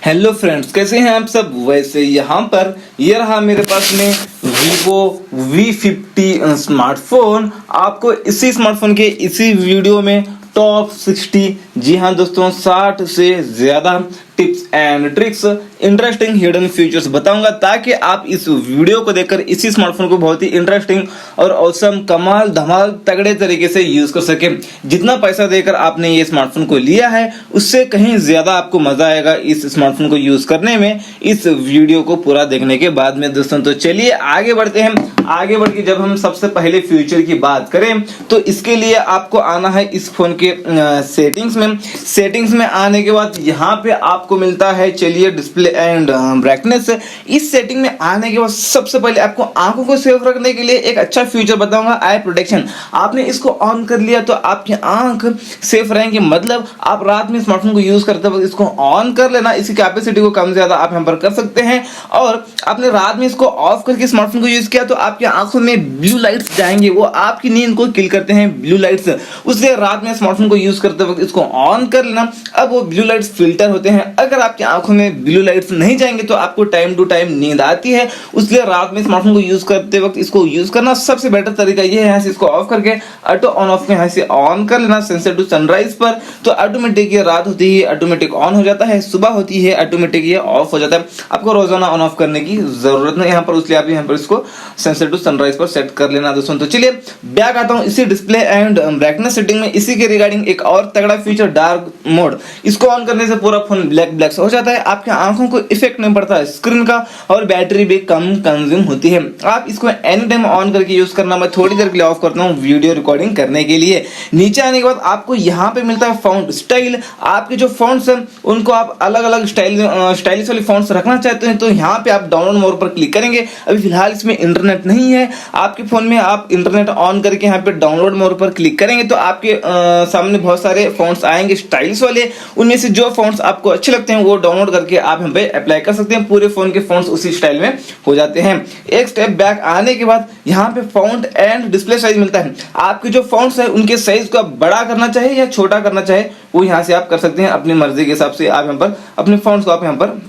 Hello friends, कैसे हैं आप सब। वैसे यहाँ पर ये रहा मेरे पास में Vivo V50 स्मार्टफोन। आपको इसी स्मार्टफोन के इसी वीडियो में टॉप 60, जी हाँ दोस्तों, 60 से ज्यादा tips and tricks, interesting hidden features बताऊंगा, ताकि आप इस वीडियो को देखकर इसी स्मार्टफोन को बहुत ही इंटरेस्टिंग और औसम, कमाल, धमाल, तगड़े तरीके से यूज कर सके। जितना पैसा देकर आपने ये स्मार्टफोन को लिया है उससे कहीं ज्यादा आपको मजा आएगा इस स्मार्टफोन को यूज करने में, इस वीडियो को पूरा देखने के बाद में दोस्तों। तो चलिए आगे बढ़ते हैं। आगे बढ़ के जब हम सबसे पहले फीचर की बात करें तो इसके लिए आपको आना है इस फोन के सेटिंग्स में आने के बाद यहाँ पे आपको मिलता है, चलिए, डिस्प्ले एंड ब्राइटनेस। इस सेटिंग में आने के बाद सबसे पहले आपको आंखों को सेफ रखने के लिए एक अच्छा फीचर बताऊंगा, आई प्रोटेक्शन। आपने इसको ऑन कर लिया तो आपकी आंख सेफ रहेंगी। मतलब आप रात में स्मार्टफोन को यूज करते वक्त इसको ऑन कर लेना, इसकी कैपेसिटी को कम ज्यादा आप यहाँ पर कर सकते हैं। और आपने रात में इसको ऑफ करके स्मार्टफोन को यूज किया तो आपकी आंखों में ब्लू लाइट्स जाएंगे, वो आपकी नींद को किल करते हैं ब्लू लाइट्स। उसलिए रात में स्मार्टफोन को यूज करते वक्त इसको ऑन कर लेना। अब वो ब्लू लाइट्स फिल्टर होते हैं, अगर आपकी आंखों में ब्लू लाइट्स नहीं जाएंगे तो आपको टाइम टू टाइम नींद आती है। उसलिए रात में स्मार्टफोन को यूज करते वक्त इसको यूज करना सबसे बेटर तरीका ये है, यहाँ से इसको ऑफ करके ऑटो ऑन ऑफ में यहाँ से ऑन कर लेना सनसेट टू सनराइज पर, तो ऑटोमेटिक ये रात होती है ऑटोमेटिक ऑन हो जाता है, सुबह होती है ऑटोमेटिक ये ऑफ हो जाता है। आपको रोजाना ऑन ऑफ करने की जरूरत नहीं यहाँ पर, उसलिए आप यहाँ पर इसको सनसेट टू सनराइज पर सेट कर लेना दोस्तों। तो चलिए बैक आता हूँ इसी डिस्प्ले एंड ब्राइटनेस सेटिंग में। इसी के रिगार्डिंग एक और तगड़ा फीचर, डार्क मोड। इसको ऑन करने से पूरा फोन ब्लैक हो जाता है, आपके आंखों को इफेक्ट नहीं पड़ता है स्क्रीन का, और बैटरी भी कम कंज्यूम होती है। आप इसको एनी टाइम ऑन करके यूज करना। मैं थोड़ी देर के लिए ऑफ करता हूँ वीडियो रिकॉर्डिंग करने के लिए। नीचे आने के बाद आपको यहाँ पे मिलता है फॉन्ट स्टाइल। आपके जो फॉन्ट्स हैं उनको आप अलग अलग स्टाइलिश वाले फॉन्ट्स रखना चाहते हैं तो यहाँ पे आप डाउनलोड मोड पर क्लिक करेंगे। अभी फिलहाल इसमें इंटरनेट नहीं है आपके फोन में, आप इंटरनेट ऑन करके यहाँ पे डाउनलोड मोड पर क्लिक करेंगे तो आपके सामने बहुत सारे फॉन्ट्स आएंगे स्टाइलिश वाले। उनमें से जो फॉन्ट्स आपको अच्छे लगते हैं वो डाउनलोड करके आप यहाँ पे अप्लाई कर सकते हैं। पूरे फोन के फॉन्ट्स उसी स्टाइल में हो जाते हैं। एक स्टेप बैक आने के बाद यहाँ पे फॉन्ट एंड डिस्प्ले साइज मिलता है। आपके जो फॉन्ट्स है उनके साइज को आप बड़ा करना चाहे या छोटा करना चाहे वो यहाँ से आप कर सकते हैं अपनी मर्जी के हिसाब से। आप यहाँ पर अपने फॉन्ट्स को आप यहाँ पर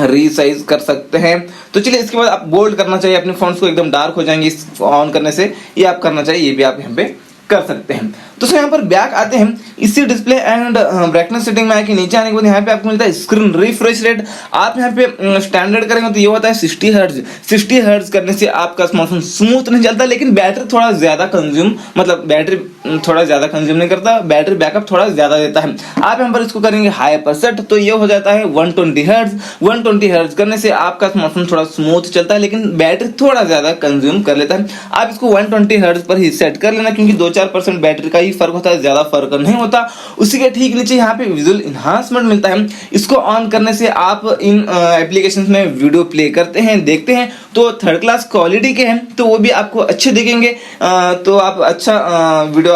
रीसाइज कर सकते हैं। तो चलिए इसके बाद आप बोल्ड करना चाहिए अपने फॉन्ट्स को, एकदम डार्क हो जाएंगे इस ऑन करने से, ये आप करना चाहिए, ये भी आप यहाँ पे कर सकते हैं। तो यहाँ पर बैक आते हैं इसी डिस्प्ले एंड ब्राइटनेस सेटिंग में आके नीचे आने के बाद यहाँ पे आपको मिलता है स्क्रीन रिफ्रेश रेट। आप यहाँ पे स्टैंडर्ड करेंगे तो ये होता है 60 हर्ट्ज। 60 हर्ट्ज करने से आपका स्मार्टफोन स्मूथ नहीं चलता, लेकिन बैटरी थोड़ा ज्यादा कंज्यूम, मतलब बैटरी थोड़ा ज्यादा कंज्यूम नहीं करता, बैटरी बैकअप थोड़ा ज्यादा देता है। आप यहाँ पर इसको करेंगे हाई पर सेट तो ये हो जाता है 120 हर्ट्ज। 120 हर्ट्ज करने से आपका स्मार्टफोन थोड़ा स्मूथ चलता है लेकिन बैटरी थोड़ा ज्यादा कंज्यूम कर लेता है। आप इसको 120 हर्ट्ज पर ही सेट कर लेना, क्योंकि 2-4% बैटरी का ही फर्क होता है, ज्यादा फर्क नहीं होता। उसी के ठीक नीचे यहाँ पे विजुअल इन्हांसमेंट मिलता है। इसको ऑन करने से आप इन एप्लीकेशंस में वीडियो प्ले करते हैं, देखते हैं तो थर्ड क्लास क्वालिटी के हैं तो वो भी आपको अच्छे दिखेंगे। तो आप अच्छा वीडियो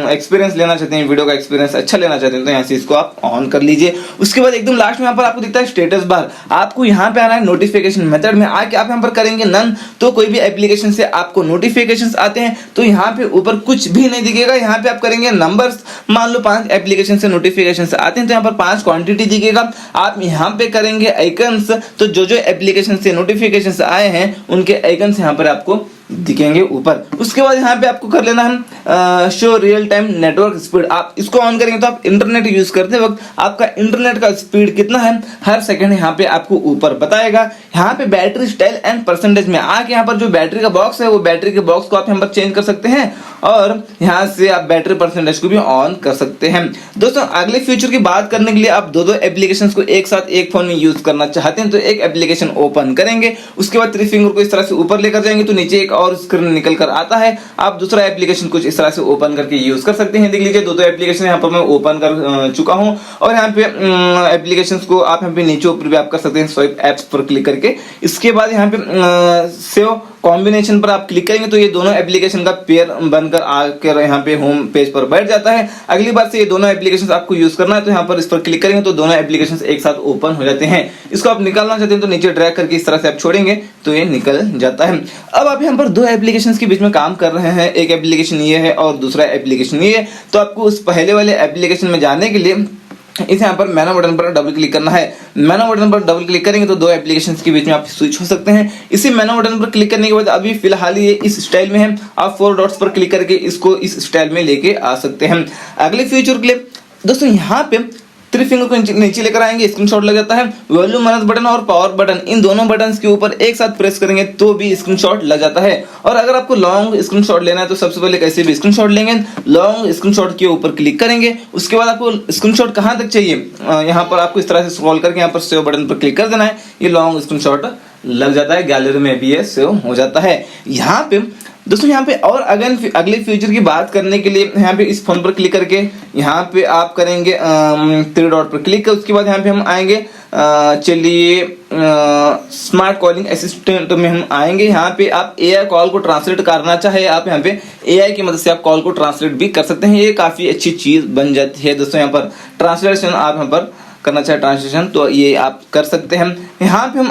एक्सपीरियंस लेना चाहते हैं, वीडियो का एक्सपीरियंस अच्छा लेना चाहते हैं तो यहाँ से इसको आप ऑन कर लीजिए। उसके बाद एकदम लास्ट में यहाँ पर आपको दिखता है स्टेटस बार। आपको यहाँ पे आना है नोटिफिकेशन मेथड में, आके आप यहाँ पर करेंगे नन, तो कोई भी एप्लीकेशन से आपको नोटिफिकेशंस आते हैं तो यहाँ पे ऊपर कुछ भी नहीं दिखेगा। यहाँ पे आप करेंगे नंबर्स, मान लो 5 एप्लीकेशन से नोटिफिकेशन आते हैं तो यहाँ पर 5 क्वांटिटी दिखेगा। आप यहाँ पे करेंगे आइकन्स, तो जो जो एप्लीकेशन से नोटिफिकेशन आए हैं उनके आइकन्स यहाँ पर आपको दिखेंगे ऊपर। उसके बाद यहाँ पे आपको कर लेना है show real time network speed. आप इसको ऑन करेंगे तो आप इंटरनेट यूज करते वक्त आपका इंटरनेट का स्पीड कितना है हर सेकंड यहाँ पे आपको ऊपर बताएगा। यहाँ पे बैटरी स्टाइल एंड परसेंटेज में आके यहाँ पर जो बैटरी का बॉक्स है वो बैटरी के बॉक्स को आप यहाँ पर चेंज कर सकते हैं और यहाँ से आप बैटरी परसेंटेज को भी ऑन कर सकते हैं। दोस्तों अगले फीचर की बात करने के लिए आप दो एप्लीकेशन को एक साथ एक फोन में यूज करना चाहते हैं तो एक एप्लीकेशन ओपन करेंगे, उसके बाद 3 फिंगर को इस तरह से ऊपर लेकर जाएंगे तो नीचे एक और स्क्रीन निकल कर आता है। आप दूसरा एप्लीकेशन कुछ इस तरह से ओपन करके यूज कर सकते हैं। देख लीजिए दो एप्लीकेशन यहाँ पर मैं ओपन कर चुका हूँ और यहाँ पे एप्लीकेशंस को आप यहाँ पे नीचे ऊपर भी आप कर सकते हैं स्वाइप एप्स पर क्लिक करके। इसके बाद यहाँ पे सेव कॉम्बिनेशन पर आप क्लिक करेंगे तो ये दोनों एप्लीकेशन का पेयर बनकर आकर यहाँ पे होम पेज पर बैठ जाता है। अगली बार से ये दोनों एप्लीकेशंस आपको यूज करना है तो यहाँ पर इस पर क्लिक करेंगे तो दोनों एप्लीकेशंस एक साथ ओपन हो जाते हैं। इसको आप निकालना चाहते हैं तो नीचे ड्रैग करके इस तरह से आप छोड़ेंगे तो ये निकल जाता है। अब आप यहाँ पर 2 एप्लीकेशंस के बीच में काम कर रहे हैं, एक एप्लीकेशन ये है और दूसरा एप्लीकेशन ये है, तो आपको उस पहले वाले एप्लीकेशन में जाने के लिए इस यहाँ पर मैनो बटन पर डबल क्लिक करना है। मैनो बटन पर डबल क्लिक करेंगे तो दो एप्लीकेशंस के बीच में आप स्विच हो सकते हैं। इसी मैनो बटन पर क्लिक करने के बाद अभी फिलहाल ये इस स्टाइल में है, आप 4 डॉट्स पर क्लिक करके इसको इस स्टाइल में लेके आ सकते हैं। अगले फीचर के लिए दोस्तों यहाँ पे 3 फिंगर को नीचे लेकर आएंगे, स्क्रीनशॉट लग जाता है। वॉल्यूम माइनस बटन और पावर बटन, इन दोनों बटन के ऊपर एक साथ प्रेस करेंगे तो भी स्क्रीनशॉट लग जाता है। और अगर आपको लॉन्ग स्क्रीनशॉट लेना है तो सबसे पहले कैसे भी स्क्रीनशॉट लेंगे, लॉन्ग स्क्रीनशॉट के ऊपर क्लिक करेंगे। उसके बाद आपको स्क्रीनशॉट कहां तक चाहिए, यहाँ पर आपको इस तरह से स्क्रॉल करके यहाँ पर सेव बटन पर क्लिक कर देना है। ये लॉन्ग स्क्रीनशॉट लग जाता है, गैलरी में भी ये सेव हो जाता है। यहाँ पे दोस्तों यहाँ पे और अगले फीचर की बात करने के लिए यहाँ पे इस फोन पर क्लिक करके यहाँ पे आप करेंगे 3 डॉट पर क्लिक। उसके बाद यहाँ पे हम आएंगे, चलिए स्मार्ट कॉलिंग असिस्टेंट में हम आएंगे। यहाँ पे आप एआई कॉल को ट्रांसलेट करना चाहे, आप यहाँ पे एआई की मदद से आप कॉल को ट्रांसलेट भी कर सकते हैं। ये काफी अच्छी चीज बन जाती है दोस्तों। यहाँ पर ट्रांसलेशन आप यहाँ पर करना चाहे ट्रांसलेशन तो ये आप कर सकते हैं। यहाँ पे हम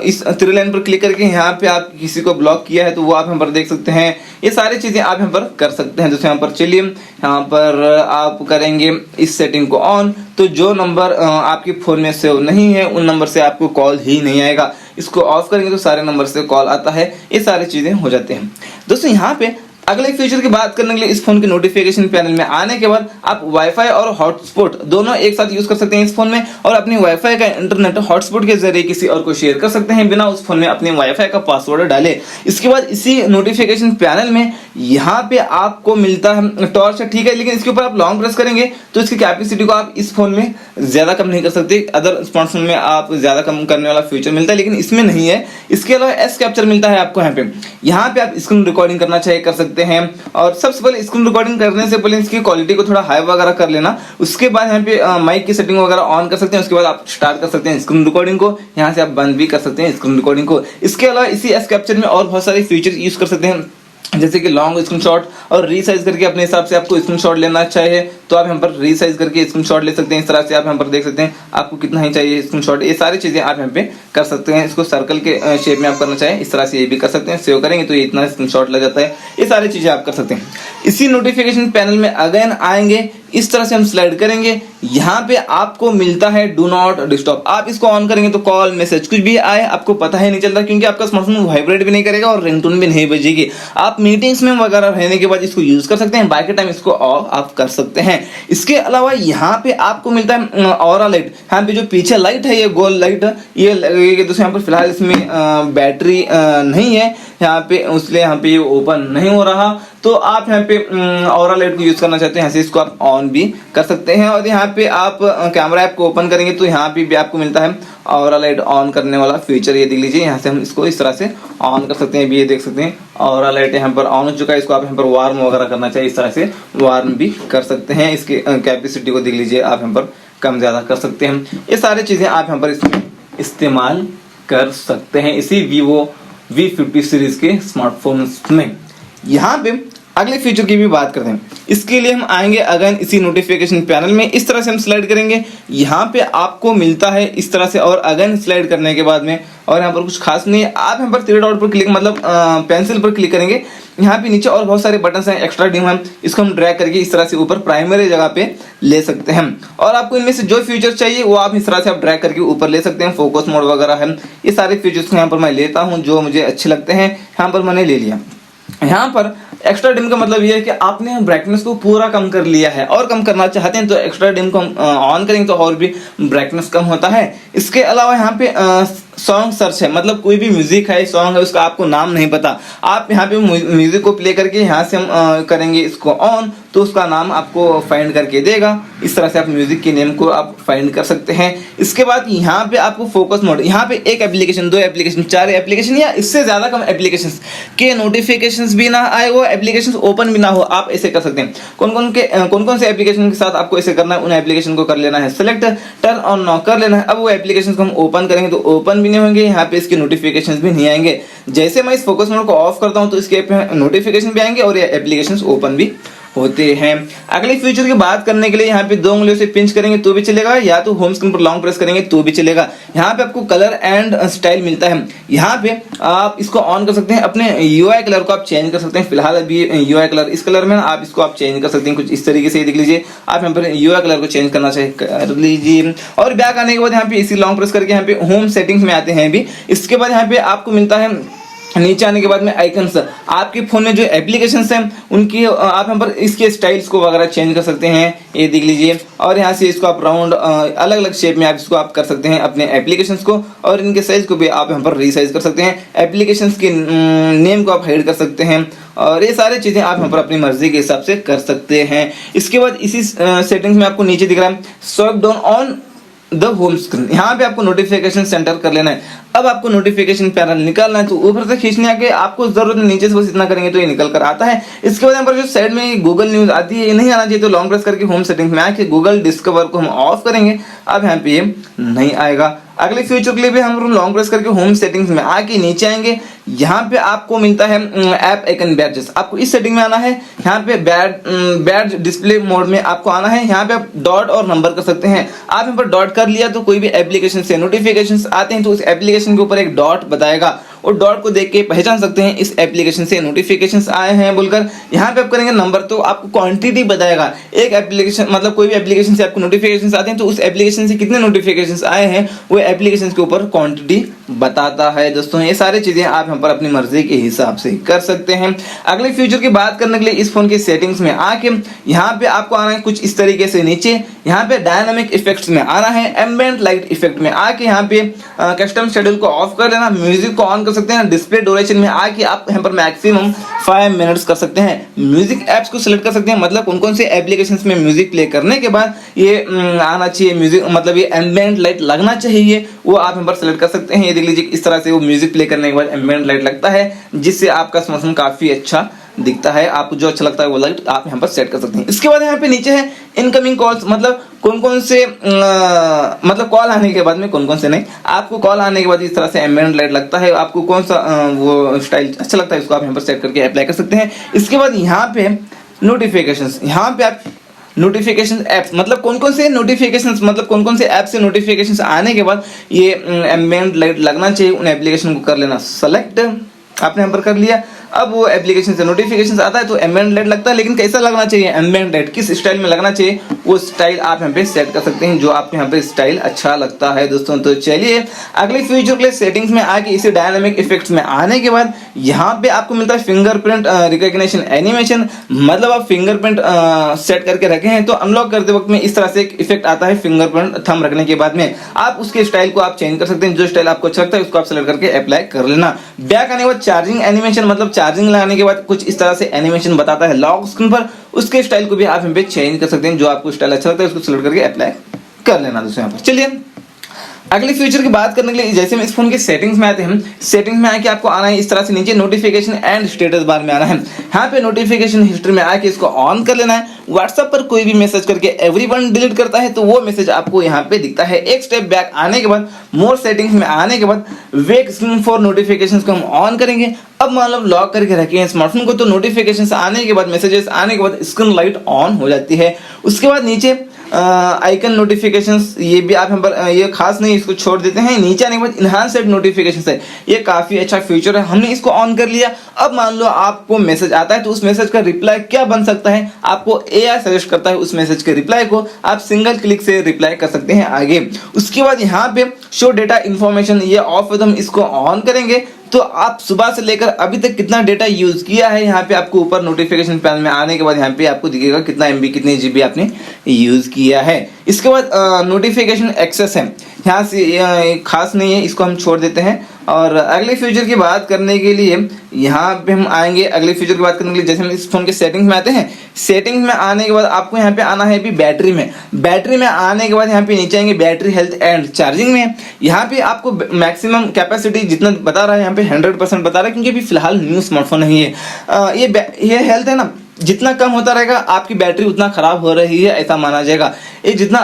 इस 3 लाइन पर क्लिक करके यहाँ पे आप किसी को ब्लॉक किया है तो वो आप यहाँ पर देख सकते हैं। ये सारी चीजें आप यहाँ पर कर सकते हैं दोस्तों। यहाँ पर चलिए यहाँ पर आप करेंगे इस सेटिंग को ऑन, तो जो नंबर आपके फोन में सेव नहीं है उन नंबर से आपको कॉल ही नहीं आएगा। इसको ऑफ करेंगे तो सारे नंबर से कॉल आता है। ये सारी चीजें हो जाती हैं दोस्तों। यहाँ पे अगले फीचर की बात करने के लिए इस फोन के नोटिफिकेशन पैनल में आने के बाद आप वाईफाई और हॉटस्पॉट दोनों एक साथ यूज कर सकते हैं इस फोन में, और अपनी वाईफाई का इंटरनेट हॉटस्पॉट के जरिए किसी और को शेयर कर सकते हैं बिना उस फोन में अपने वाईफाई का पासवर्ड डाले। इसके बाद इसी नोटिफिकेशन पैनल में यहाँ पे आपको मिलता है टॉर्च, ठीक है, लेकिन इसके ऊपर आप लॉन्ग प्रेस करेंगे तो इसकी कैपेसिटी को आप इस फोन में ज्यादा कम नहीं कर सकते। अदर स्मार्टफोन में आप ज्यादा कम करने वाला फीचर मिलता है लेकिन इसमें नहीं है। इसके अलावा एस कैप्चर मिलता है आपको यहाँ पे आप स्क्रीन रिकॉर्डिंग करना चाहे कर सकते हैं। और सबसे पहले स्क्रीन रिकॉर्डिंग करने से पहले इसकी क्वालिटी को थोड़ा हाई वगैरह कर लेना। उसके बाद यहाँ पे माइक की सेटिंग वगैरह ऑन कर सकते हैं। उसके बाद आप स्टार्ट कर सकते हैं स्क्रीन रिकॉर्डिंग को, यहाँ से आप बंद भी कर सकते हैं स्क्रीन रिकॉर्डिंग को। इसके अलावा इसी एस कैप्चर में और बहुत सारे फीचर यूज कर सकते हैं, जैसे कि लॉन्ग स्क्रीनशॉट और रीसाइज करके अपने हिसाब से आपको स्क्रीनशॉट लेना चाहिए तो आप यहाँ पर रीसाइज करके स्क्रीनशॉट ले सकते हैं। इस तरह से आप यहाँ पर देख सकते हैं आपको कितना ही चाहिए स्क्रीनशॉट। ये सारी चीजें आप यहाँ पे कर सकते हैं। इसको सर्कल के शेप में आप करना चाहें इस तरह से ये भी कर सकते हैं। सेव करेंगे तो ये इतना स्क्रीनशॉट लग जाता है। ये सारी चीजें आप कर सकते हैं। इसी नोटिफिकेशन पैनल में अगेन आएंगे, इस तरह से हम स्लाइड करेंगे। यहाँ पे आपको मिलता है डू नॉट डिस्टर्ब। आप इसको ऑन करेंगे तो कॉल मैसेज कुछ भी आए आपको पता ही नहीं चलता, क्योंकि आपका स्मार्टफोन वाइब्रेट भी नहीं करेगा और रिंगटोन भी नहीं बजेगी। आप मीटिंग्स में वगैरह रहने के बाद इसको यूज कर सकते हैं, बाकी टाइम इसको ऑफ आप कर सकते हैं। इसके अलावा यहाँ पे आपको मिलता है ऑरा लाइट। यहाँ पे जो पीछे लाइट है ये गोल लाइट ये लगेगी दोस्तों। यहाँ पर फिलहाल इसमें बैटरी नहीं है यहाँ पे, इसलिए यहाँ पे ये ओपन नहीं हो रहा। तो आप यहाँ पे ऑरा लाइट को यूज करना चाहते हैं, यहाँ से इसको आप ऑन भी कर सकते हैं। और यहाँ पे आप कैमरा ऐप को ओपन करेंगे तो यहाँ पे भी आपको मिलता है ऑरा लाइट ऑन करने वाला फीचर। ये देख लीजिए, यहाँ से हम इसको इस तरह से ऑन कर सकते हैं। भी ये देख सकते हैं ऑरा लाइट यहाँ पर ऑन हो चुका है। इसको आप यहाँ पर वार्म वगैरह करना चाहिए, इस तरह से वार्म भी कर सकते हैं। इसकी कैपेसिटी को देख लीजिए, आप यहाँ पर कम ज्यादा कर सकते हैं। ये सारी चीजें आप यहाँ पर इसमें इस्तेमाल कर सकते हैं इसी Vivo V50 सीरीज के स्मार्टफोन्स में। यहाँ पे अगले फीचर की भी बात करते हैं। इसके लिए हम आएंगे अगेन इसी नोटिफिकेशन पैनल में, इस तरह से हम स्लाइड करेंगे। यहाँ पे आपको मिलता है इस तरह से, और अगेन स्लाइड करने के बाद में और यहाँ पर कुछ खास नहीं है। आप यहाँ पर 3 डॉट पर क्लिक मतलब पेंसिल पर क्लिक करेंगे। यहाँ पे नीचे और बहुत सारे बटन हैं, एक्स्ट्रा डिम है, इसको हम ड्रैग करके इस तरह से ऊपर प्राइमरी जगह पे ले सकते हैं। और आपको इनमें से जो फीचर चाहिए वो आप इस तरह से आप ड्रैग करके ऊपर ले सकते हैं। फोकस मोड वगैरह है, ये सारे फीचर्स यहाँ पर मैं लेता हूँ जो मुझे अच्छे लगते हैं, यहाँ पर मैंने ले लिया। यहाँ पर एक्स्ट्रा डिम का मतलब ये है कि आपने ब्राइटनेस को पूरा कम कर लिया है और कम करना चाहते हैं तो एक्स्ट्रा डिम को ऑन करेंगे तो और भी ब्राइटनेस कम होता है। इसके अलावा यहाँ पे सॉन्ग सर्च है, मतलब कोई भी म्यूजिक है सॉन्ग है उसका आपको नाम नहीं पता, आप यहाँ पे म्यूजिक को प्ले करके यहाँ से हम करेंगे इसको ऑन तो उसका नाम आपको फाइंड करके देगा। इस तरह से आप म्यूजिक के नेम को आप फाइंड कर सकते हैं। इसके बाद यहाँ पे आपको फोकस मोड, यहाँ पे 1 एप्लीकेशन 2 एप्लीकेशन 4 एप्लीकेशन या इससे ज्यादा कम एप्लीकेशन के नोटिफिकेशन भी ना आए, वो एप्लीकेशन ओपन भी ना हो, आप ऐसे कर सकते हैं। कौन कौन से एप्लीकेशन के साथ आपको ऐसे करना है, उन एप्लीकेशन को कर लेना है सिलेक्ट, टर्न ऑन ना कर लेना है। अब वो एप्लीकेशन को हम ओपन करेंगे तो ओपन भी नहीं होंगे, यहाँ पे इसके नोटिफिकेशन भी नहीं आएंगे। जैसे मैं इस फोकस मोड को ऑफ करता हूँ तो इसके नोटिफिकेशन भी आएंगे और ये एप्लीकेशन ओपन भी होते हैं। अगले फीचर की बात करने के लिए यहाँ पे 2 उंगलियों से पिंच करेंगे तो भी चलेगा, या तो होम स्क्रीन पर लॉन्ग प्रेस करेंगे तो भी चलेगा। यहाँ पे आपको कलर एंड स्टाइल मिलता है। यहाँ पे आप इसको ऑन कर सकते हैं, अपने यूआई कलर को आप चेंज कर सकते हैं। फिलहाल अभी यूआई कलर इस कलर में, आप इसको आप चेंज कर सकते हैं कुछ इस तरीके से। देख लीजिए, आप यहाँ पर यूआई कलर को चेंज करना चाहिए कर लीजिए। और बैक आने के बाद यहाँ पे इसी लॉन्ग प्रेस करके यहाँ पे होम सेटिंग्स में आते हैं भी। इसके बाद यहाँ पे आपको मिलता है नीचे आने के बाद में आइकन्स, आपके फोन में जो एप्लीकेशंस हैं उनकी आप यहाँ पर इसके स्टाइल्स को वगैरह चेंज कर सकते हैं। ये देख लीजिए, और यहाँ से इसको आप राउंड अलग अलग शेप में आप इसको आप कर सकते हैं अपने एप्लीकेशंस को, और इनके साइज को भी आप यहाँ पर रीसाइज कर सकते हैं। एप्लीकेशंस के नेम को आप हाइड कर सकते हैं, और ये सारी चीजें आप यहाँ पर अपनी मर्जी के हिसाब से कर सकते हैं। इसके बाद इसी सेटिंग्स में आपको नीचे दिख रहा है swipe down on the home screen, यहाँ पे आपको नोटिफिकेशन सेंटर कर लेना है। अब आपको नोटिफिकेशन पैनल निकालना है तो ऊपर से खींचने आके आपको जरूरत नहीं, नीचे से बस इतना करेंगे तो ये निकल कर आता है। इसके बाद यहाँ पर जो साइड में गूगल न्यूज आती है, ये नहीं आना चाहिए, तो लॉन्ग प्रेस करके होम सेटिंग्स में आके गूगल डिस्कवर को हम ऑफ करेंगे। अब यहाँ पे ये नहीं आएगा। अगले फ्यूचर के लिए भी हम लॉन्ग प्रेस करके होम सेटिंग्स में आके नीचे आएंगे। यहाँ पे आपको मिलता है ऐप आइकन बैडजेस, आपको इस सेटिंग में आना है। यहाँ पे बैडज डिस्प्ले मोड में आपको आना है। यहाँ पे आप डॉट और नंबर कर सकते हैं। आप यहाँ पर डॉट कर लिया तो कोई भी एप्लीकेशन से नोटिफिकेशन आते हैं तो उस एप्लीकेशन के ऊपर एक डॉट बताएगा, और डॉट को देख के पहचान सकते हैं इस एप्लीकेशन से नोटिफिकेशंस आए हैं बोलकर। यहाँ पे आप करेंगे नंबर तो आपको क्वांटिटी बताएगा। एक एप्लीकेशन मतलब कोई भी एप्लीकेशन से आपको नोटिफिकेशंस आते हैं तो उस एप्लीकेशन से कितने नोटिफिकेशंस आए हैं वो एप्लीकेशन के ऊपर क्वांटिटी बताता है। दोस्तों ये सारी चीजें आप यहाँ पर अपनी मर्जी के हिसाब से कर सकते हैं। अगले फ्यूचर की बात करने के लिए इस फोन के सेटिंग्स में आके यहाँ पे आपको आना है कुछ इस तरीके से। नीचे यहाँ पे डायनामिक इफेक्ट्स में आना है, एम्बिएंट लाइट इफेक्ट में आके यहाँ पे कस्टम शेड्यूल को ऑफ कर लेना, म्यूजिक को ऑन कर सकते हैं। डिस्प्ले ड्यूरेशन में आके आप यहाँ पर मैक्सिमम 5 मिनट्स कर सकते हैं। म्यूजिक एप्स को सिलेक्ट कर सकते हैं, मतलब कौन कौन से एप्लीकेशंस में म्यूजिक प्ले करने के बाद ये आना चाहिए म्यूजिक, मतलब ये एम्बिएंट लाइट लगना चाहिए, वो आप यहाँ पर सिलेक्ट कर सकते हैं। ये देख लीजिए इस तरह से वो म्यूजिक प्ले करने के बाद एम्बिएंट लाइट लगता है, जिससे आपका स्मार्टफोन काफी अच्छा दिखता है। आपको जो अच्छा लगता है वो लाइट आप यहाँ पर सेट कर सकते हैं। इसके बाद यहाँ पे नीचे है इनकमिंग कॉल्स, मतलब कौन कौन से मतलब कॉल आने के बाद में कौन कौन से नहीं। आपको कॉल आने के बाद इस तरह से एम्बिएंट लाइट लगता है, आपको कौन सा वो स्टाइल अच्छा लगता है उसको आप यहाँ पर सेट करके अप्लाई कर सकते हैं। इसके बाद यहाँ पे नोटिफिकेशंस, यहाँ पे आप नोटिफिकेशन ऐप्स मतलब कौन कौन से नोटिफिकेशंस, मतलब कौन कौन से ऐप से नोटिफिकेशंस आने के बाद ये एम्बिएंट लाइट लगना चाहिए, उन एप्लीकेशन को कर लेना सेलेक्ट। आपने यहाँ पर कर लिया। अब वो एप्लीकेशन से नोटिफिकेशन आता है तो एम्बिएंट लाइट लगता है, लेकिन कैसा लगना चाहिए एम्बिएंट लाइट, किस स्टाइल में लगना चाहिए वो स्टाइल आप यहाँ पे सेट कर सकते हैं, जो आपको यहाँ पे स्टाइल अच्छा लगता है। दोस्तों तो चलिए अगले फ्यूचर के लिए सेटिंग्स में आके इसे डायनामिक इफेक्ट्स में आने के बाद यहाँ पे आपको मिलता है फिंगरप्रिंट रिकॉग्निशन एनिमेशन, मतलब आप फिंगरप्रिंट सेट करके रखे हैं तो अनलॉक करते वक्त में इस तरह से एक इफेक्ट आता है। फिंगरप्रिंट थंब रखने के बाद में आप उसके स्टाइल को आप चेंज कर सकते हैं, जो स्टाइल आपको अच्छा लगता है उसको आप सेलेक्ट करके अप्लाई कर लेना। बैक आने के बाद चार्जिंग एनिमेशन, मतलब चार्जिंग लगाने के बाद कुछ इस तरह से एनिमेशन बताता है लॉक स्क्रीन पर, उसके स्टाइल को भी आप यहाँ पे चेंज कर सकते हैं, जो आपको स्टाइल अच्छा लगता है उसको सिलेक्ट करके अप्लाई कर लेना। दोस्तों यहाँ पर चलिए अगले फीचर की बात करने के लिए जैसे हम इस फोन के सेटिंग्स में आते हैं, सेटिंग्स में आके आपको आना है इस तरह से नीचे नोटिफिकेशन एंड स्टेटस बार में आना है। यहाँ पे नोटिफिकेशन हिस्ट्री में आके इसको ऑन कर लेना है। व्हाट्सएप पर कोई भी मैसेज करके एवरीवन डिलीट करता है तो वो मैसेज आपको यहाँ पे दिखता है। एक स्टेप बैक आने के बाद मोर सेटिंग्स में आने के बाद वेक स्क्रीन फॉर नोटिफिकेशंस को हम ऑन करेंगे। अब मतलब लॉक करके रखे हैं स्मार्टफोन को तो नोटिफिकेशंस आने के बाद मैसेजेस आने के बाद स्क्रीन लाइट ऑन हो जाती है। उसके बाद नीचे आइकन नोटिफिकेशंस, ये भी आप यहाँ पर ये खास नहीं, इसको छोड़ देते हैं। नीचे आने के बाद इनहांस्ड नोटिफिकेशंस है, ये काफी अच्छा फीचर है, हमने इसको ऑन कर लिया। अब मान लो आपको मैसेज आता है तो उस मैसेज का रिप्लाई क्या बन सकता है, आपको एआई सजेस्ट करता है उस मैसेज के रिप्लाई को, आप सिंगल क्लिक से रिप्लाई कर सकते हैं आगे। उसके बाद यहाँ पे शो डेटा इन्फॉर्मेशन, ये ऑफ है तो हम इसको ऑन करेंगे तो आप सुबह से लेकर अभी तक कितना डेटा यूज किया है यहाँ पे आपको ऊपर नोटिफिकेशन पैनल में आने के बाद यहाँ पे आपको दिखेगा कितना एमबी कितने जीबी आपने यूज किया है। इसके बाद नोटिफिकेशन एक्सेस है, यहाँ से खास नहीं है, इसको हम छोड़ देते हैं। और अगले फीचर की बात करने के लिए यहाँ पे हम आएंगे। अगले फीचर की बात करने के लिए जैसे हम इस फोन के सेटिंग्स में आते हैं, सेटिंग्स में आने के बाद आपको यहाँ पे आना है अभी बैटरी में। बैटरी में आने के बाद यहाँ पे नीचे आएंगे बैटरी हेल्थ एंड चार्जिंग में। यहाँ पे आपको मैक्सिमम कैपेसिटी जितना बता रहा है यहाँ पे 100% बता रहा है, क्योंकि अभी फिलहाल न्यू स्मार्टफोन नहीं है। ये हेल्थ है ना, जितना कम होता रहेगा आपकी बैटरी उतना खराब हो रही है ऐसा माना जाएगा। ये जितना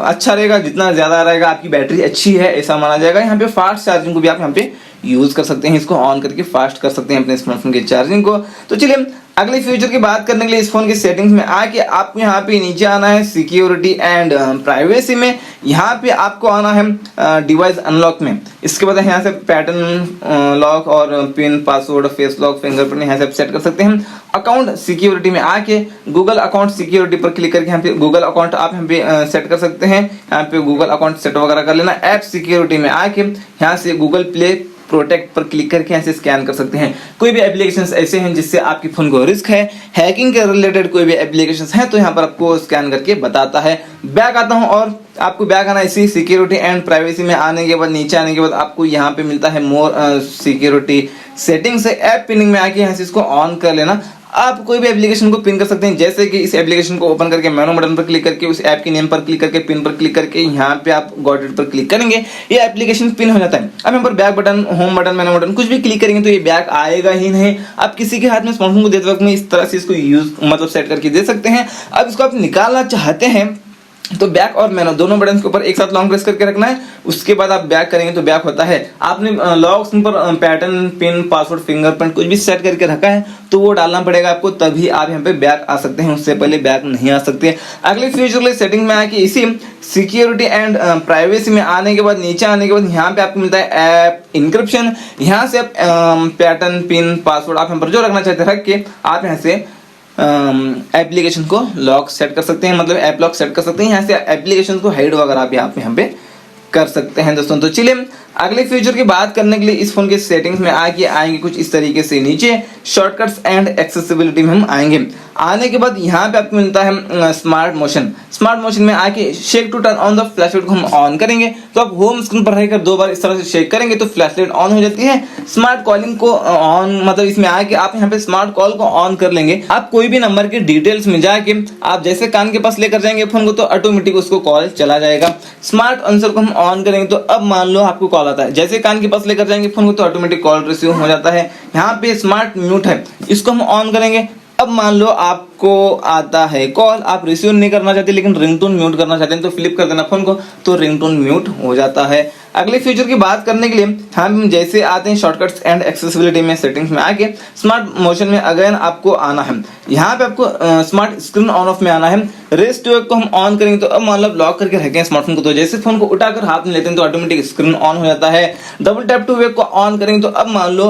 अच्छा रहेगा, जितना ज्यादा रहेगा आपकी बैटरी अच्छी है ऐसा माना जाएगा। यहाँ पे फास्ट चार्जिंग को भी आप यहाँ पे यूज कर सकते हैं, इसको ऑन करके फास्ट कर सकते हैं अपने स्मार्टफोन की चार्जिंग को। तो चलिए अगले फीचर की बात करने के लिए इस फोन की सेटिंग्स में आके आपको यहाँ पे नीचे आना है सिक्योरिटी एंड प्राइवेसी में। यहाँ पे आपको आना है डिवाइस अनलॉक में। इसके बाद यहाँ से पैटर्न लॉक और pin password face lock fingerprint यहाँ से आप सेट कर सकते हैं। अकाउंट सिक्योरिटी में आके गूगल अकाउंट सिक्योरिटी पर क्लिक करके यहाँ पे गूगल अकाउंट आप यहाँ पे सेट कर सकते हैं। यहाँ पे गूगल अकाउंट सेट वगैरह कर लेना। ऐप सिक्योरिटी में आके यहाँ से गूगल प्ले प्रोटेक्ट पर क्लिक करके ऐसे स्कैन कर सकते हैं। कोई भी एप्लीकेशंस ऐसे हैं जिससे आपके फोन को रिस्क है, हैकिंग के रिलेटेड कोई भी एप्लीकेशंस हैं तो यहाँ पर आपको स्कैन करके बताता है। बैक आता हूँ और आपको बैक आना इसी सिक्योरिटी एंड प्राइवेसी में आने के बाद नीचे आने के बाद आपको यहाँ पे मिलता है मोर सिक्योरिटी सेटिंग्स है। ऐप पिनिंग में आके यहाँ से इसको ऑन कर लेना। आप कोई भी एप्लीकेशन को पिन कर सकते हैं, जैसे कि इस एप्लीकेशन को ओपन करके मेनू बटन पर क्लिक करके उस ऐप के नेम पर क्लिक करके पिन पर क्लिक करके यहाँ पे आप गॉट इट पर क्लिक करेंगे, ये एप्लीकेशन पिन हो जाता है। अब यहाँ पर बैक बटन, होम बटन, मेनू बटन कुछ भी क्लिक करेंगे तो ये बैक आएगा ही नहीं। आप किसी के हाथ में स्मार्टफोन को देते वक्त में इस तरह से इसको यूज मतलब सेट करके दे सकते हैं। अब इसको आप निकालना चाहते हैं तो बैक और मेनू दोनों बटन के ऊपर एक साथ लॉन्ग प्रेस करके रखना है। उसके बाद आप बैक करेंगे तो बैक होता है। आपने लॉक स्क्रीन पर पैटर्न, पिन, पासवर्ड, फिंगरप्रिंट कुछ भी सेट करके रखा है तो वो डालना पड़ेगा आपको, तभी आप यहाँ पे बैक आ सकते हैं, उससे पहले बैक नहीं आ सकते। अगले फ्यूचर सेटिंग में आके इसी सिक्योरिटी एंड प्राइवेसी में आने के बाद नीचे आने के बाद यहाँ पे आपको मिलता है ऐप इंक्रिप्शन। यहाँ से आप पैटर्न, पिन, पासवर्ड आप यहाँ पर जो रखना चाहते हैं रख के आप यहाँ से एप्लीकेशन को लॉक सेट कर सकते हैं, मतलब ऐप लॉक सेट कर सकते हैं। यहाँ से एप्लीकेशन को हाइड वगैरह भी आप यहाँ पे कर सकते हैं दोस्तों। तो चलिए अगले फीचर की बात करने के लिए इस फोन के सेटिंग्स में आएंगे कुछ इस तरीके से। नीचे शॉर्टकट्स एंड एक्सेसिबिलिटी में हम आएंगे। आने के बाद यहाँ पे आपको मिलता है स्मार्ट मोशन। स्मार्ट मोशन में आके shake to turn on the flashlight को हम ऑन करेंगे तो आप होम स्क्रीन पर रहकर 2 बार इस तरह से शेक करेंगे तो फ्लैशलाइट ऑन हो जाती है। स्मार्ट कॉलिंग को ऑन मतलब इसमें आके आप यहाँ पे स्मार्ट कॉल को ऑन कर लेंगे। आप कोई भी नंबर के डिटेल्स में जाके आप जैसे कान के पास लेकर जाएंगे फोन को तो ऑटोमेटिक उसको कॉल चला जाएगा। स्मार्ट आंसर को हम ऑन करेंगे तो अब मान लो आपको कॉल आता है, जैसे कान के पास लेकर जाएंगे फोन को तो ऑटोमेटिक कॉल रिसीव हो जाता है। यहाँ पे स्मार्ट म्यूट है, इसको हम ऑन करेंगे। अब मान लो आपको आता है कॉल, आप रिसीव नहीं करना चाहते लेकिन रिंगटोन म्यूट करना चाहते हैं तो फ्लिप कर देना फोन को तो रिंगटोन म्यूट हो जाता है। अगले फीचर की बात करने के लिए हम जैसे आते हैं शॉर्टकट्स एंड एक्सेसिबिलिटी में सेटिंग्स में आके स्मार्ट मोशन में अगेन आपको आना है। यहाँ पे आपको स्मार्ट स्क्रीन ऑन ऑफ में आना है। रेस टू वेक को हम ऑन करेंगे तो अब मतलब लॉक करके रखें स्मार्टफोन को तो जैसे फोन को उठाकर हाथ में लेते हैं तो ऑटोमेटिक स्क्रीन ऑन हो जाता है। डबल टैप टू वेक को ऑन करेंगे तो अब मान लो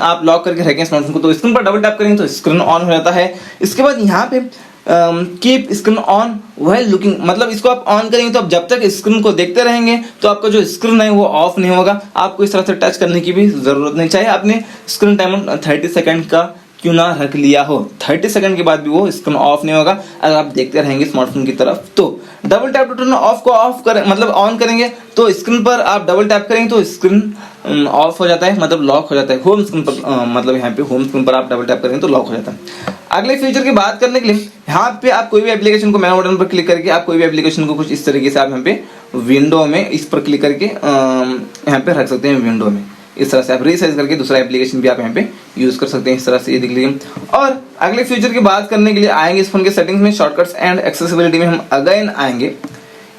आप लॉक करके रखें स्मार्टफोन को तो स्क्रीन पर डबल टैप करेंगे तो स्क्रीन ऑन हो जाता है। इसके बाद यहाँ पे keep screen on while looking, मतलब इसको आप ऑन करेंगे तो आप जब तक स्क्रीन को देखते रहेंगे तो आपका जो स्क्रीन है वो ऑफ नहीं होगा। आपको इस तरह से टच करने की भी जरूरत नहीं, चाहे आपने स्क्रीन टाइम 30 सेकंड का क्यों ना रख लिया हो, 30 सेकंड के बाद भी वो स्क्रीन ऑफ नहीं होगा अगर आप देखते रहेंगे स्मार्टफोन की तरफ। तो double tap to turn off को ऑफ करें मतलब ऑन करेंगे तो स्क्रीन पर आप डबल टैप करेंगे तो स्क्रीन ऑफ हो जाता है, मतलब लॉक हो जाता है। होम स्क्रीन पर मतलब यहाँ पे होम स्क्रीन पर आप डबल टैप करेंगे तो लॉक हो जाता है। अगले फीचर की बात करने के लिए यहाँ पे आप कोई भी एप्लीकेशन को मेनू बटन पर क्लिक करके आप कोई भी एप्लीकेशन को कुछ इस तरीके से आप यहाँ पे विंडो में इस पर क्लिक करके यहाँ पे रख सकते हैं। विंडो में इस तरह से आप रीसाइज करके दूसरा एप्लीकेशन भी आप यहाँ पे यूज कर सकते हैं। इस तरह से ये देख लीजिए। और अगले फीचर की बात करने के लिए आएंगे इस फोन के सेटिंग्स में शॉर्टकट्स एंड एक्सेसिबिलिटी में हम अगेन आएंगे।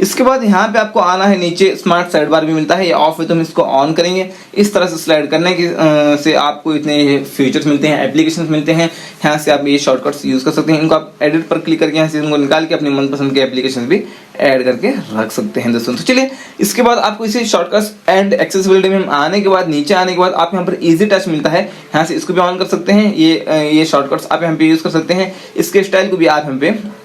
इसके बाद यहाँ पे आपको आना है, नीचे स्मार्ट साइड बार भी मिलता है, ये ऑफ है तो हम इसको ऑन करेंगे। इस तरह से स्लाइड करने की से आपको इतने फीचर्स मिलते हैं, एप्लीकेशंस मिलते हैं। यहाँ से आप ये शॉर्टकट्स यूज कर सकते हैं। इनको आप एडिट पर क्लिक करके यहाँ से इनको निकाल के अपने मनपसंद के एप्लीकेशन भी ऐड करके रख सकते हैं दोस्तों। तो चलिए इसके बाद आपको इसे शॉर्टकट्स एंड एक्सेसिबिलिटी में आने के बाद नीचे आने के बाद आप यहाँ पर इजी टच मिलता है, यहाँ से इसको भी ऑन कर सकते हैं। ये शॉर्टकट्स आप यहाँ पे यूज कर सकते हैं। इसके स्टाइल को भी आप यहाँ पे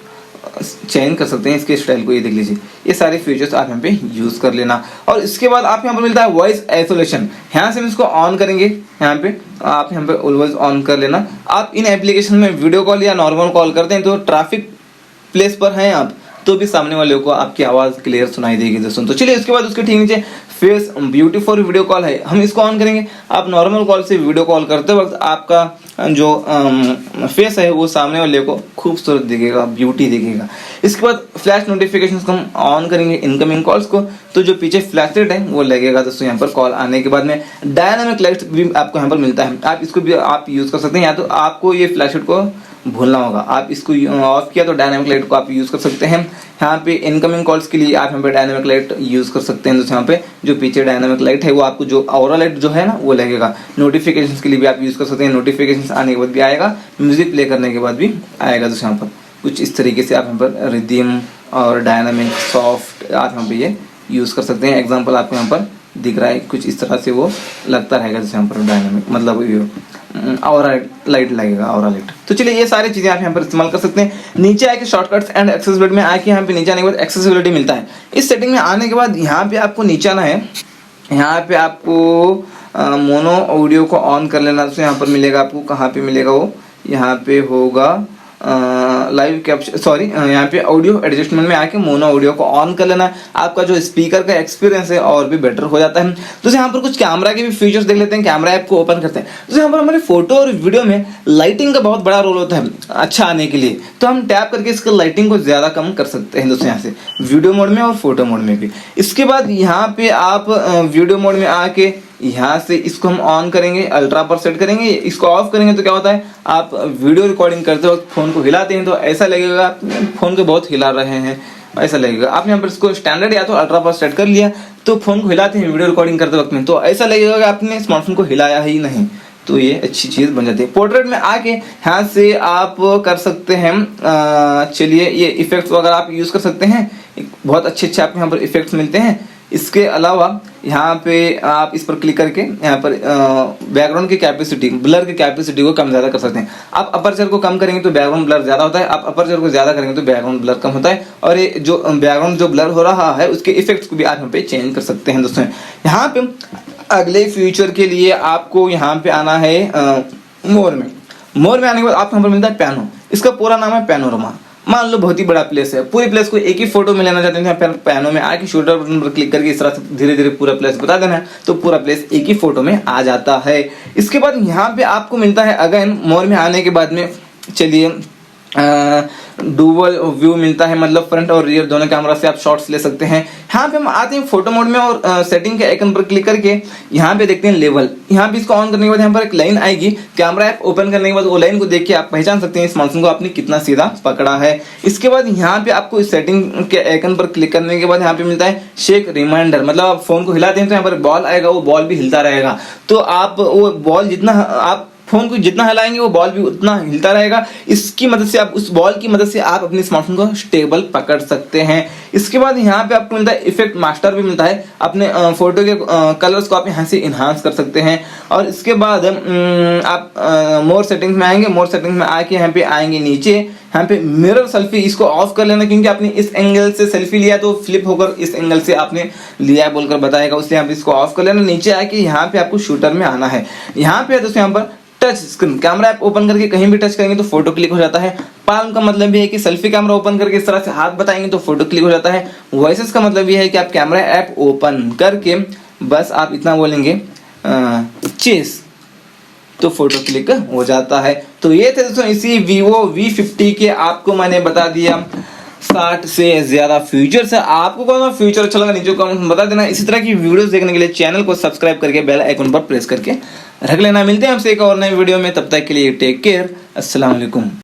चेंज कर सकते हैं, इसके स्टाइल को ये देख लीजिए। ये सारे फीचर्स आप यहाँ पे यूज कर लेना। और इसके बाद आप यहाँ पर मिलता है वॉइस आइसोलेशन, यहाँ से हम इसको ऑन करेंगे। यहाँ पे आप यहाँ पे ऑलवेज ऑन कर लेना। आप इन एप्लीकेशन में वीडियो कॉल या नॉर्मल कॉल करते हैं तो ट्रैफिक प्लेस पर हैं आप तो भी सामने वाले को आपकी आवाज क्लियर सुनाई देगी दोस्तों। तो चलिए उसके बाद उसके ठीक नीचे face beauty for video call है, हम इसको ऑन करेंगे। आप नॉर्मल कॉल से वीडियो कॉल करते वक्त आपका जो फेस है वो सामने वाले को खूबसूरत दिखेगा, ब्यूटी दिखेगा। इसके बाद फ्लैश नोटिफिकेशंस को हम ऑन करेंगे इनकमिंग कॉल्स को तो जो पीछे फ्लैश लाइट है वो लगेगा दोस्तों यहाँ पर कॉल आने के बाद में। डायनामिक लाइट भी आपको यहाँ पर मिलता है, आप इसको भी आप यूज कर सकते हैं। या तो आपको ये फ्लैश लाइट को भूलना होगा। आप इसको ऑफ किया तो डायनामिक लाइट को आप यूज़ कर सकते हैं। यहाँ पे इनकमिंग कॉल्स के लिए आप यहाँ पे डायनामिक लाइट यूज़ कर सकते हैं। तो यहाँ पे जो पीछे डायनामिक लाइट है वो आपको जो ऑरा लाइट जो है ना वो लगेगा। नोटिफिकेशंस के लिए भी आप यूज़ कर सकते हैं, नोटिफिकेशंस आने के बाद भी आएगा, म्यूजिक प्ले करने के बाद भी आएगा। तो यहाँ पर कुछ इस तरीके से आप यहाँ पर रिदम और डायनामिक सॉफ्ट आप यहाँ पे ये यूज़ कर सकते हैं। एग्जाम्पल आपको यहाँ पर दिख रहा है, कुछ इस तरह से वो लगता रहेगा। जैसे यहाँ पर डायनामिक मतलब ऑरा लाइट लगेगा, ऑरा लाइट। तो चलिए ये सारी चीज़ें आप यहाँ पर इस्तेमाल कर सकते हैं। नीचे आके शॉर्टकट्स एंड एक्सेसिबिलिटी में आके यहाँ पे नीचे आने के बाद एक्सेसिबिलिटी मिलता है। इस सेटिंग में आने के बाद यहाँ पे आपको नीचे आना है, यहाँ पे आपको मोनो ऑडियो को ऑन कर लेना। तो यहाँ पर मिलेगा आपको, कहाँ पे मिलेगा वो, यहाँ पे होगा लाइव कैप्चर, सॉरी यहाँ पे ऑडियो एडजस्टमेंट में आके मोनो ऑडियो को ऑन कर लेना। आपका जो स्पीकर का एक्सपीरियंस है और भी बेटर हो जाता है। तो यहाँ पर कुछ कैमरा के भी फीचर्स देख लेते हैं। कैमरा ऐप को ओपन करते हैं तो यहाँ पर हमारे फोटो और वीडियो में लाइटिंग का बहुत बड़ा रोल होता है अच्छा आने के लिए। तो हम टैप करके इसका लाइटिंग को ज्यादा कम कर सकते हैं दोस्तों, यहाँ से वीडियो मोड में और फोटो मोड में भी। इसके बाद यहाँ पे आप वीडियो मोड में आके यहाँ से इसको हम ऑन करेंगे, अल्ट्रा पर सेट करेंगे। इसको ऑफ करेंगे तो क्या होता है, आप वीडियो रिकॉर्डिंग करते वक्त फोन को हिलाते हैं तो ऐसा लगेगा आप फोन को बहुत हिला रहे हैं, ऐसा लगेगा। आपने यहाँ पर इसको स्टैंडर्ड या तो अल्ट्रा पर सेट कर लिया तो फोन को हिलाते हैं वीडियो रिकॉर्डिंग करते वक्त में, तो ऐसा लगेगा कि आपने स्मार्टफोन को हिलाया ही नहीं। तो ये अच्छी चीज बन जाती है। पोर्ट्रेट में आके यहाँ से आप कर सकते हैं, चलिए ये इफेक्ट्स वगैरह आप यूज कर सकते हैं। बहुत अच्छे अच्छे आपको यहाँ पर इफेक्ट्स मिलते हैं। इसके अलावा यहाँ पे आप इस पर क्लिक करके यहाँ पर बैकग्राउंड की कैपेसिटी, ब्लर की कैपेसिटी को कम ज़्यादा कर सकते हैं। आप अपर्चर को कम करेंगे तो बैकग्राउंड ब्लर ज़्यादा होता है, आप अपर्चर को ज़्यादा करेंगे तो बैकग्राउंड ब्लर कम होता है। और ये जो बैकग्राउंड जो ब्लर हो रहा है उसके इफेक्ट्स को भी आप यहाँ पे चेंज कर सकते हैं दोस्तों। यहाँ पे अगले फ्यूचर के लिए आपको यहाँ पे आना है मोर में। मोर में आने के बाद आपको यहाँ पर मिलता है पैनो। इसका पूरा नाम है पैनोरमा। मान लो बहुत ही बड़ा प्लेस है, पूरी प्लेस को एक ही फोटो में लेना चाहते हैं, पैनो में आके शूटर बटन पर क्लिक करके इस तरह से धीरे धीरे पूरा प्लेस बता देना है तो पूरा प्लेस एक ही फोटो में आ जाता है। इसके बाद यहाँ पे आपको मिलता है अगेन मोर में आने के बाद में, चलिए डुअल व्यू मिलता है, मतलब फ्रंट और रियर दोनों कैमरा से आप शॉट्स ले सकते हैं। यहाँ पे हम आते हैं फोटो मोड में और सेटिंग के आइकन पर क्लिक करके यहाँ पे देखते हैं लेवल। यहाँ पे इसको ऑन करने के बाद यहाँ पर एक लाइन आएगी। कैमरा ऐप ओपन करने के बाद वो लाइन को देख के आप पहचान सकते हैं स्मार्टफोन को आपने कितना सीधा पकड़ा है। इसके बाद यहाँ पे आपको इस सेटिंग के आइकन पर क्लिक करने के बाद यहाँ पे मिलता है शेक रिमाइंडर, मतलब आप फोन को हिलाते हैं तो यहाँ पर बॉल आएगा, वो बॉल भी हिलता रहेगा। तो आप वो बॉल जितना आप फोन को जितना हिलाएंगे वो बॉल भी उतना हिलता रहेगा। इसकी मदद से आप उस बॉल की मदद से आप अपने स्मार्टफोन को स्टेबल पकड़ सकते हैं। इसके बाद यहाँ पे आपको मिलता है इफेक्ट मास्टर भी मिलता है, अपने फोटो के कलर्स को आप यहाँ से इन्हांस कर सकते हैं। और इसके बाद आप मोर सेटिंग्स में आएंगे, मोर सेटिंग्स में आके यहाँ पे आएंगे नीचे, यहाँ पे मिरर सेल्फी इसको ऑफ कर लेना, क्योंकि आपने इस एंगल से सेल्फी लिया तो फ्लिप होकर इस एंगल से आपने लिया है बोलकर बताएगा, उसलिए आप इसको ऑफ कर लेना। नीचे आके यहाँ पे आपको शूटर में आना है। यहाँ पे दोस्तों यहाँ पर touch screen, camera app open करके कहीं भी टच करेंगे तो फोटो क्लिक हो जाता है। पाल्म का मतलब ये है कि सेल्फी कैमरा ओपन करके इस तरह से हाथ बताएंगे तो फोटो क्लिक हो जाता है। वॉइसेस का मतलब ये है कि आप कैमरा ऐप ओपन करके बस आप इतना बोलेंगे चेस तो फोटो क्लिक हो जाता है। तो ये थे दोस्तों इसी Vivo V50 के आपको मैंने बता दिया 60 से ज्यादा फीचर्स है। आपको कौन सा फीचर अच्छा लगा नीचे कमेंट में बता देना। इसी तरह की वीडियोस देखने के लिए चैनल को सब्सक्राइब करके बेल आइकन पर प्रेस करके रख लेना। मिलते हैं आपसे एक और नई वीडियो में, तब तक के लिए टेक केयर, अस्सलाम वालेकुम।